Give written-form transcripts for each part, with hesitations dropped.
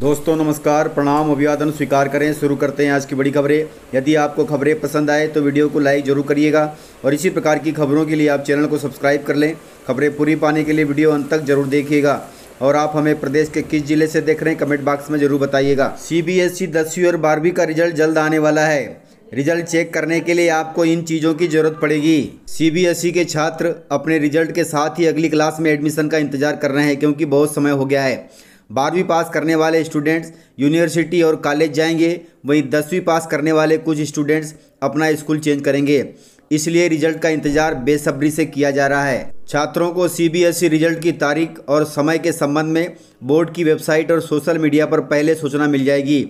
दोस्तों नमस्कार, प्रणाम, अभिवादन स्वीकार करें। शुरू करते हैं आज की बड़ी खबरें। यदि आपको खबरें पसंद आए तो वीडियो को लाइक जरूर करिएगा और इसी प्रकार की खबरों के लिए आप चैनल को सब्सक्राइब कर लें। खबरें पूरी पाने के लिए वीडियो अंत तक जरूर देखिएगा। और आप हमें प्रदेश के किस जिले से देख रहे हैं कमेंट बॉक्स में जरूर बताइएगा। CBSE 10वीं और 12वीं का रिजल्ट जल्द आने वाला है। रिजल्ट चेक करने के लिए आपको इन चीज़ों की ज़रूरत पड़ेगी। CBSE के छात्र अपने रिजल्ट के साथ ही अगली क्लास में एडमिशन का इंतजार कर रहे हैं, क्योंकि बहुत समय हो गया है। 12वीं पास करने वाले स्टूडेंट्स यूनिवर्सिटी और कॉलेज जाएंगे, वहीं 10वीं पास करने वाले कुछ स्टूडेंट्स अपना स्कूल चेंज करेंगे। इसलिए रिजल्ट का इंतजार बेसब्री से किया जा रहा है। छात्रों को CBSE रिजल्ट की तारीख और समय के संबंध में बोर्ड की वेबसाइट और सोशल मीडिया पर पहले सूचना मिल जाएगी।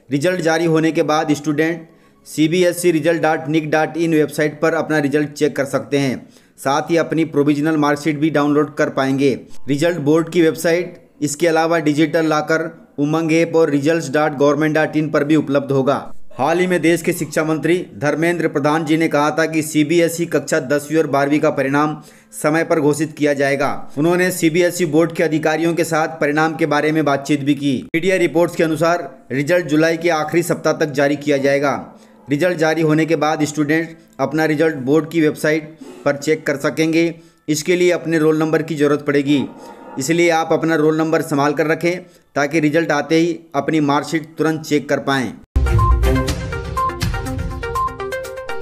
रिजल्ट जारी होने के बाद स्टूडेंट cbseresult.nic.in वेबसाइट पर अपना रिजल्ट चेक कर सकते हैं। साथ ही अपनी प्रोविजनल मार्कशीट भी डाउनलोड कर पाएंगे। रिजल्ट बोर्ड की वेबसाइट, इसके अलावा डिजिटल लॉकर, उमंग ऐप और results.government.in पर भी उपलब्ध होगा। हाल ही में देश के शिक्षा मंत्री धर्मेंद्र प्रधान जी ने कहा था कि CBSE कक्षा 10वीं और 12वीं का परिणाम समय पर घोषित किया जाएगा। उन्होंने CBSE बोर्ड के अधिकारियों के साथ परिणाम के बारे में बातचीत भी की। मीडिया रिपोर्ट्स के अनुसार रिजल्ट जुलाई के आखिरी सप्ताह तक जारी किया जाएगा। रिजल्ट जारी होने के बाद स्टूडेंट अपना रिजल्ट बोर्ड की वेबसाइट पर चेक कर सकेंगे। इसके लिए अपने रोल नंबर की ज़रूरत पड़ेगी, इसलिए आप अपना रोल नंबर संभाल कर रखें ताकि रिजल्ट आते ही अपनी मार्कशीट तुरंत चेक कर पाएं।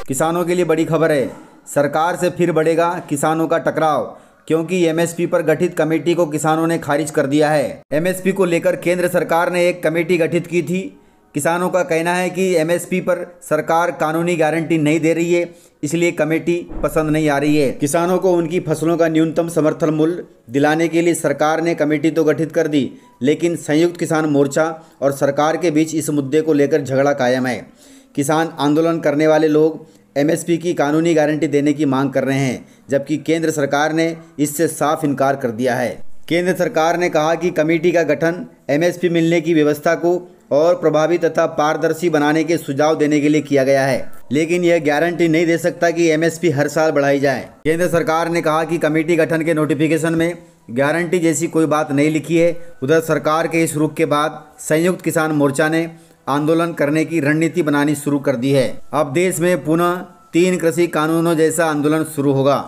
किसानों के लिए बड़ी खबर है। सरकार से फिर बढ़ेगा किसानों का टकराव, क्योंकि MSP पर गठित कमेटी को किसानों ने खारिज कर दिया है। MSP को लेकर केंद्र सरकार ने एक कमेटी गठित की थी। किसानों का कहना है कि MSP पर सरकार कानूनी गारंटी नहीं दे रही है, इसलिए कमेटी पसंद नहीं आ रही है। किसानों को उनकी फसलों का न्यूनतम समर्थन मूल्य दिलाने के लिए सरकार ने कमेटी तो गठित कर दी, लेकिन संयुक्त किसान मोर्चा और सरकार के बीच इस मुद्दे को लेकर झगड़ा कायम है। किसान आंदोलन करने वाले लोग MSP की कानूनी गारंटी देने की मांग कर रहे हैं, जबकि केंद्र सरकार ने इससे साफ इनकार कर दिया है। केंद्र सरकार ने कहा कि कमेटी का गठन MSP मिलने की व्यवस्था को और प्रभावी तथा पारदर्शी बनाने के सुझाव देने के लिए किया गया है, लेकिन यह गारंटी नहीं दे सकता कि MSP हर साल बढ़ाई जाए। केंद्र सरकार ने कहा कि कमेटी गठन के नोटिफिकेशन में गारंटी जैसी कोई बात नहीं लिखी है। उधर सरकार के इस रुख के बाद संयुक्त किसान मोर्चा ने आंदोलन करने की रणनीति बनानी शुरू कर दी है। अब देश में पुनः 3 कृषि कानूनों जैसा आंदोलन शुरू होगा।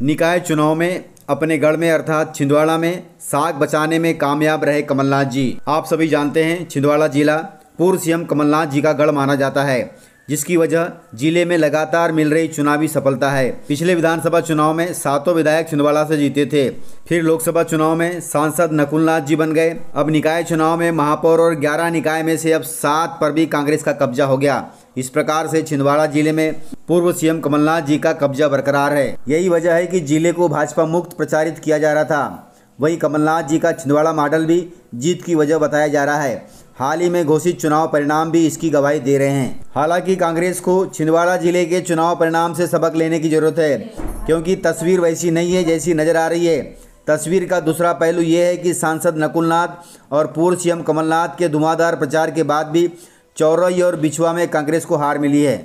निकाय चुनाव में अपने गढ़ में अर्थात छिंदवाड़ा में साख बचाने में कामयाब रहे कमलनाथ जी। आप सभी जानते हैं छिंदवाड़ा जिला पूर्व CM कमलनाथ जी का गढ़ माना जाता है, जिसकी वजह जिले में लगातार मिल रही चुनावी सफलता है। पिछले विधानसभा चुनाव में 7 विधायक छिंदवाड़ा से जीते थे। फिर लोकसभा चुनाव में सांसद नकुलनाथ जी बन गए। अब निकाय चुनाव में महापौर और 11 निकाय में से अब 7 पर भी कांग्रेस का कब्जा हो गया। इस प्रकार से छिंदवाड़ा जिले में पूर्व CM कमलनाथ जी का कब्जा बरकरार है। यही वजह है कि जिले को भाजपा मुक्त प्रचारित किया जा रहा था। वहीं कमलनाथ जी का छिंदवाड़ा मॉडल भी जीत की वजह बताया जा रहा है। हाल ही में घोषित चुनाव परिणाम भी इसकी गवाही दे रहे हैं। हालांकि कांग्रेस को छिंदवाड़ा जिले के चुनाव परिणाम से सबक लेने की जरूरत है, क्योंकि तस्वीर वैसी नहीं है जैसी नजर आ रही है। तस्वीर का दूसरा पहलू ये है कि सांसद नकुलनाथ और पूर्व CM कमलनाथ के धुआंधार प्रचार के बाद भी चौरई और बिछुआ में कांग्रेस को हार मिली है।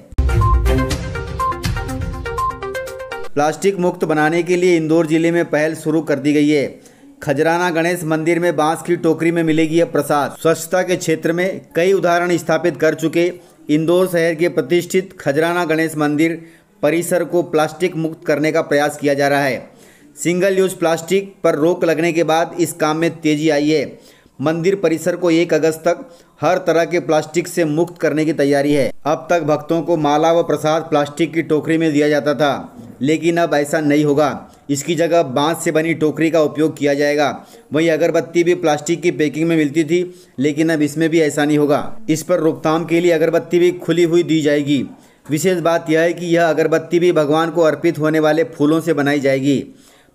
प्लास्टिक मुक्त बनाने के लिए इंदौर जिले में पहल शुरू कर दी गई है। खजराना गणेश मंदिर में बांस की टोकरी में मिलेगी अब प्रसाद। स्वच्छता के क्षेत्र में कई उदाहरण स्थापित कर चुके इंदौर शहर के प्रतिष्ठित खजराना गणेश मंदिर परिसर को प्लास्टिक मुक्त करने का प्रयास किया जा रहा है। सिंगल यूज प्लास्टिक पर रोक लगने के बाद इस काम में तेजी आई है। मंदिर परिसर को 1 अगस्त तक हर तरह के प्लास्टिक से मुक्त करने की तैयारी है। अब तक भक्तों को माला व प्रसाद प्लास्टिक की टोकरी में दिया जाता था, लेकिन अब ऐसा नहीं होगा। इसकी जगह बांस से बनी टोकरी का उपयोग किया जाएगा। वहीं अगरबत्ती भी प्लास्टिक की पैकिंग में मिलती थी, लेकिन अब इसमें भी ऐसा नहीं होगा। इस पर रोकथाम के लिए अगरबत्ती भी खुली हुई दी जाएगी। विशेष बात यह है कि यह अगरबत्ती भी भगवान को अर्पित होने वाले फूलों से बनाई जाएगी।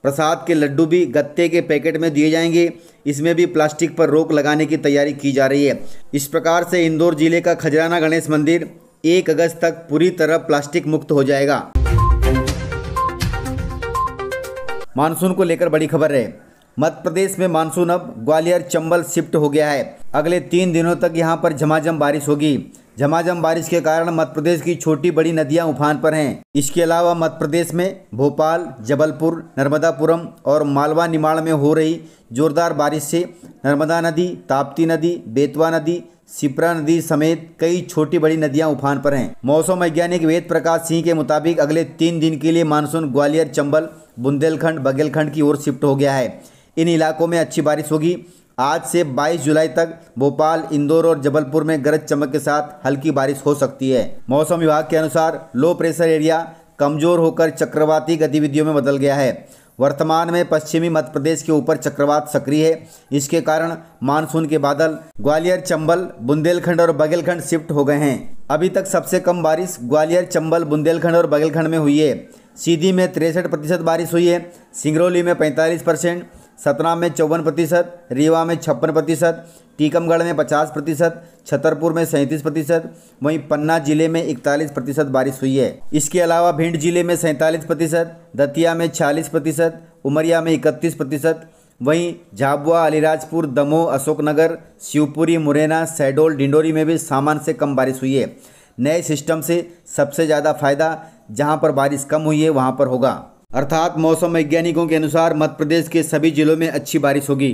प्रसाद के लड्डू भी गत्ते के पैकेट में दिए जाएंगे। इसमें भी प्लास्टिक पर रोक लगाने की तैयारी की जा रही है। इस प्रकार से इंदौर जिले का खजराना गणेश मंदिर 1 अगस्त तक पूरी तरह प्लास्टिक मुक्त हो जाएगा। मानसून को लेकर बड़ी खबर है। मध्य प्रदेश में मानसून अब ग्वालियर, चंबल शिफ्ट हो गया है। अगले 3 दिनों तक यहां पर झमाझम बारिश होगी। झमाझम बारिश के कारण मध्य प्रदेश की छोटी बड़ी नदियां उफान पर हैं। इसके अलावा मध्य प्रदेश में भोपाल, जबलपुर, नर्मदापुरम और मालवा निमाड़ में हो रही जोरदार बारिश से नर्मदा नदी, ताप्ती नदी, बेतवा नदी, शिप्रा नदी समेत कई छोटी बड़ी नदियां उफान पर हैं। मौसम वैज्ञानिक वेद प्रकाश सिंह के मुताबिक अगले 3 दिन के लिए मानसून ग्वालियर, चंबल, बुंदेलखंड, बघेलखंड की ओर शिफ्ट हो गया है। इन इलाकों में अच्छी बारिश होगी। आज से 22 जुलाई तक भोपाल, इंदौर और जबलपुर में गरज चमक के साथ हल्की बारिश हो सकती है। मौसम विभाग के अनुसार लो प्रेशर एरिया कमजोर होकर चक्रवाती गतिविधियों में बदल गया है। वर्तमान में पश्चिमी मध्य प्रदेश के ऊपर चक्रवात सक्रिय है। इसके कारण मानसून के बादल ग्वालियर, चंबल, बुंदेलखंड और बघेलखंड शिफ्ट हो गए हैं। अभी तक सबसे कम बारिश ग्वालियर, चंबल, बुंदेलखंड और बघेलखंड में हुई है। सीधी में 63% बारिश हुई है, सिंगरौली में 45%, सतना में 54%, रीवा में 56%, टीकमगढ़ में 50%, छतरपुर में 37%, वहीं पन्ना जिले में 41% बारिश हुई है। इसके अलावा भिंड जिले में 47%, दतिया में 46%, उमरिया में 31%, वहीं झाबुआ, अलीराजपुर, दमोह, अशोकनगर, शिवपुरी, मुरैना, शहडोल, डिंडोरी में भी सामान्य से कम बारिश हुई है। नए सिस्टम से सबसे ज़्यादा फायदा जहां पर बारिश कम हुई है वहां पर होगा, अर्थात मौसम वैज्ञानिकों के अनुसार मध्य प्रदेश के सभी जिलों में अच्छी बारिश होगी।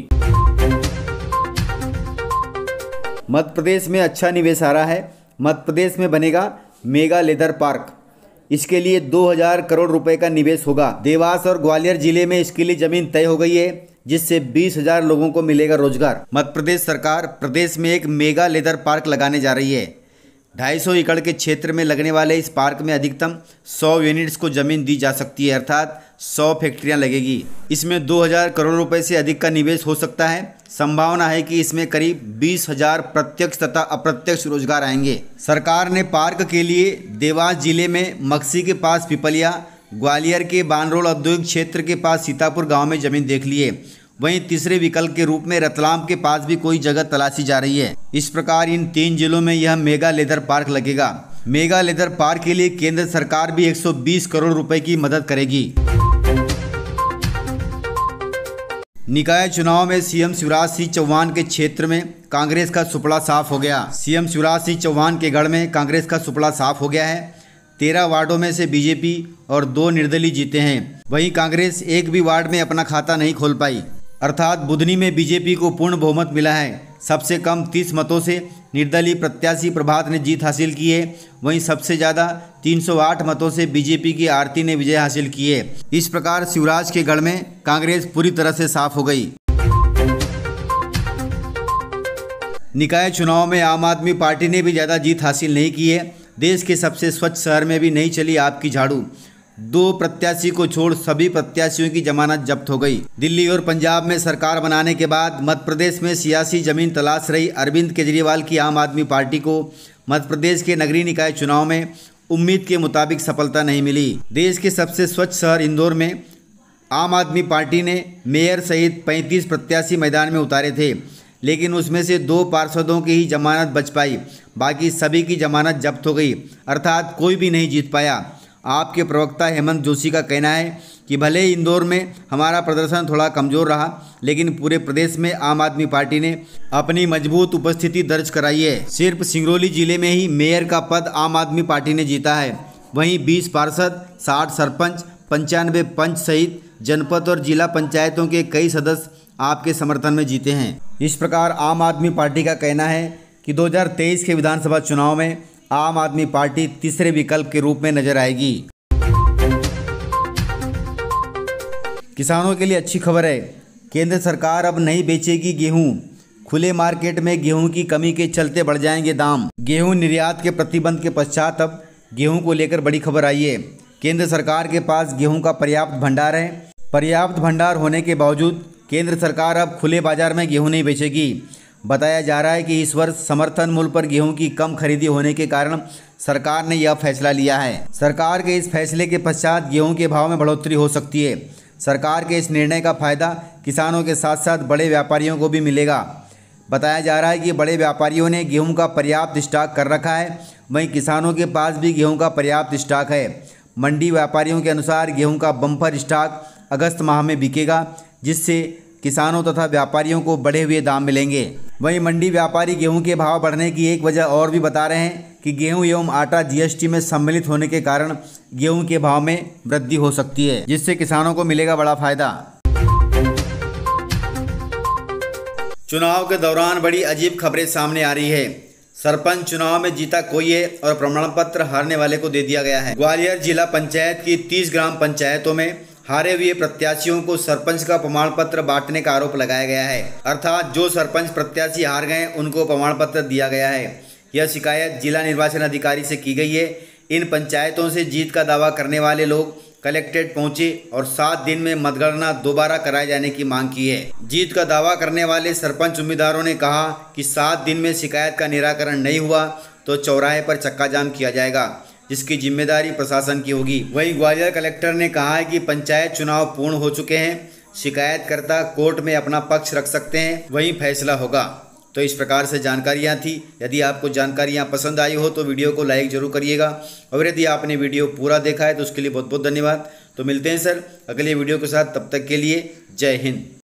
मध्य प्रदेश में अच्छा निवेश आ रहा है। मध्य प्रदेश में बनेगा मेगा लेदर पार्क। इसके लिए 2000 करोड़ रुपए का निवेश होगा। देवास और ग्वालियर जिले में इसके लिए जमीन तय हो गई है, जिससे 20,000 लोगों को मिलेगा रोजगार। मध्य प्रदेश सरकार प्रदेश में एक मेगा लेदर पार्क लगाने जा रही है। 250 एकड़ के क्षेत्र में लगने वाले इस पार्क में अधिकतम 100 यूनिट्स को जमीन दी जा सकती है, अर्थात 100 फैक्ट्रियां लगेगी। इसमें 2000 करोड़ रुपए से अधिक का निवेश हो सकता है। संभावना है कि इसमें करीब 20,000 प्रत्यक्ष तथा अप्रत्यक्ष रोजगार आएंगे। सरकार ने पार्क के लिए देवास जिले में मक्सी के पास पिपलिया, ग्वालियर के बानरोड औद्योगिक क्षेत्र के पास सीतापुर गाँव में जमीन देख ली है। वहीं तीसरे विकल्प के रूप में रतलाम के पास भी कोई जगह तलाशी जा रही है। इस प्रकार इन 3 जिलों में यह मेगा लेदर पार्क लगेगा। मेगा लेदर पार्क के लिए केंद्र सरकार भी 120 करोड़ रुपए की मदद करेगी। निकाय चुनाव में सीएम शिवराज सिंह चौहान के क्षेत्र में कांग्रेस का सुपड़ा साफ हो गया। सीएम शिवराज सिंह चौहान के गढ़ में कांग्रेस का सुपड़ा साफ हो गया है। 13 वार्डों में से बीजेपी और 2 निर्दलीय जीते हैं। वहीं कांग्रेस एक भी वार्ड में अपना खाता नहीं खोल पाई, अर्थात बुधनी में बीजेपी को पूर्ण बहुमत मिला है। सबसे कम 30 मतों से निर्दलीय प्रत्याशी प्रभात ने जीत हासिल की है। वहीं सबसे ज़्यादा 308 मतों से बीजेपी की आरती ने विजय हासिल की है। इस प्रकार शिवराज के गढ़ में कांग्रेस पूरी तरह से साफ हो गई। निकाय चुनाव में आम आदमी पार्टी ने भी ज़्यादा जीत हासिल नहीं की है। देश के सबसे स्वच्छ शहर में भी नहीं चली आपकी झाड़ू। 2 प्रत्याशी को छोड़ सभी प्रत्याशियों की जमानत जब्त हो गई। दिल्ली और पंजाब में सरकार बनाने के बाद मध्य प्रदेश में सियासी जमीन तलाश रही अरविंद केजरीवाल की आम आदमी पार्टी को मध्य प्रदेश के नगरीय निकाय चुनाव में उम्मीद के मुताबिक सफलता नहीं मिली। देश के सबसे स्वच्छ शहर इंदौर में आम आदमी पार्टी ने मेयर सहित 35 प्रत्याशी मैदान में उतारे थे, लेकिन उसमें से 2 पार्षदों की ही जमानत बच पाई। बाकी सभी की जमानत जब्त हो गई, अर्थात कोई भी नहीं जीत पाया। आपके प्रवक्ता हेमंत जोशी का कहना है कि भले ही इंदौर में हमारा प्रदर्शन थोड़ा कमज़ोर रहा, लेकिन पूरे प्रदेश में आम आदमी पार्टी ने अपनी मजबूत उपस्थिति दर्ज कराई है। सिर्फ सिंगरौली जिले में ही मेयर का पद आम आदमी पार्टी ने जीता है। वहीं 20 पार्षद, 60 सरपंच, 95 पंच सहित जनपद और जिला पंचायतों के कई सदस्य आपके समर्थन में जीते हैं। इस प्रकार आम आदमी पार्टी का कहना है कि 2023 के विधानसभा चुनाव में आम आदमी पार्टी तीसरे विकल्प के रूप में नजर आएगी। किसानों के लिए अच्छी खबर है। केंद्र सरकार अब नहीं बेचेगी गेहूं। खुले मार्केट में गेहूं की कमी के चलते बढ़ जाएंगे दाम। गेहूं निर्यात के प्रतिबंध के पश्चात अब गेहूं को लेकर बड़ी खबर आई है। केंद्र सरकार के पास गेहूं का पर्याप्त भंडार है। पर्याप्त भंडार होने के बावजूद केंद्र सरकार अब खुले बाजार में गेहूं नहीं बेचेगी। बताया जा रहा है कि इस वर्ष समर्थन मूल्य पर गेहूं की कम खरीदी होने के कारण सरकार ने यह फैसला लिया है। सरकार के इस फैसले के पश्चात गेहूं के भाव में बढ़ोतरी हो सकती है। सरकार के इस निर्णय का फायदा किसानों के साथ साथ बड़े व्यापारियों को भी मिलेगा। बताया जा रहा है कि बड़े व्यापारियों ने गेहूं का पर्याप्त स्टॉक कर रखा है, वहीं किसानों के पास भी गेहूं का पर्याप्त स्टॉक है। मंडी व्यापारियों के अनुसार गेहूं का बम्पर स्टॉक अगस्त माह में बिकेगा, जिससे किसानों तथा व्यापारियों को बढ़े हुए दाम मिलेंगे। वहीं मंडी व्यापारी गेहूं के भाव बढ़ने की एक वजह और भी बता रहे हैं कि गेहूं एवं आटा जीएसटी में सम्मिलित होने के कारण गेहूं के भाव में वृद्धि हो सकती है, जिससे किसानों को मिलेगा बड़ा फायदा। चुनाव के दौरान बड़ी अजीब खबरें सामने आ रही है। सरपंच चुनाव में जीता कोई है और प्रमाण पत्र हारने वाले को दे दिया गया है। ग्वालियर जिला पंचायत की 30 ग्राम पंचायतों में हारे हुए प्रत्याशियों को सरपंच का प्रमाण पत्र बांटने का आरोप लगाया गया है, अर्थात जो सरपंच प्रत्याशी हार गए उनको प्रमाण पत्र दिया गया है। यह शिकायत जिला निर्वाचन अधिकारी से की गई है। इन पंचायतों से जीत का दावा करने वाले लोग कलेक्ट्रेट पहुंचे और 7 दिन में मतगणना दोबारा कराए जाने की मांग की है। जीत का दावा करने वाले सरपंच उम्मीदवारों ने कहा कि 7 दिन में शिकायत का निराकरण नहीं हुआ तो चौराहे पर चक्का जाम किया जाएगा, जिसकी जिम्मेदारी प्रशासन की होगी। वहीं ग्वालियर कलेक्टर ने कहा है कि पंचायत चुनाव पूर्ण हो चुके हैं, शिकायतकर्ता कोर्ट में अपना पक्ष रख सकते हैं, वहीं फैसला होगा। तो इस प्रकार से जानकारियाँ थी। यदि आपको जानकारियाँ पसंद आई हो तो वीडियो को लाइक जरूर करिएगा, और यदि आपने वीडियो पूरा देखा है तो उसके लिए बहुत बहुत धन्यवाद। तो मिलते हैं सर अगले वीडियो के साथ, तब तक के लिए जय हिंद।